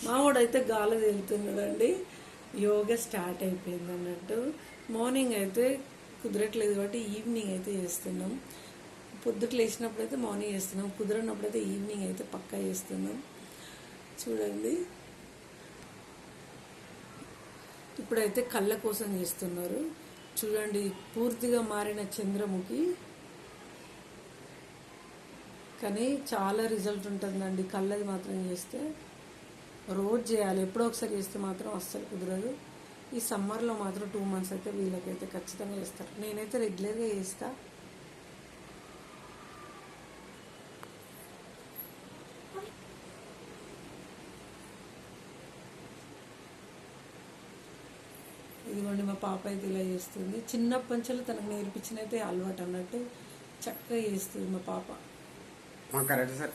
మావాడైతే గాలి తేలుతున్నాడండి. యోగా స్టార్ట్ అయిపోయింది అన్నట్టు. మార్నింగ్ అయితే కుదరట్లేదు కాబట్టి ఈవినింగ్ అయితే చేస్తున్నాం. పొద్దుట లేచినప్పుడు అయితే మార్నింగ్ చేస్తున్నాం, కుదరనప్పుడు అయితే ఈవినింగ్ అయితే పక్కా చేస్తున్నాం. చూడండి, ఇప్పుడైతే కళ్ళ కోసం చేస్తున్నారు. చూడండి, పూర్తిగా మారిన చంద్రముఖి, కానీ చాలా రిజల్ట్ ఉంటుందండి కళ్ళది మాత్రం చేస్తే. రోజు చేయాలి, ఎప్పుడో ఒకసారి చేస్తే మాత్రం అస్సలు కుదరదు. ఈ సమ్మర్లో మాత్రం 2 months అయితే వీళ్ళకైతే ఖచ్చితంగా చేస్తారు. నేనైతే రెగ్యులర్గా చేస్తా. ఇదిగోండి, మా పాప అయితే ఇలా చేస్తుంది. చిన్నప్పటి నుంచి తనకు నేర్పించినైతే అలవాటు అన్నట్టు చక్కగా చేస్తుంది మా పాప. Correct sir.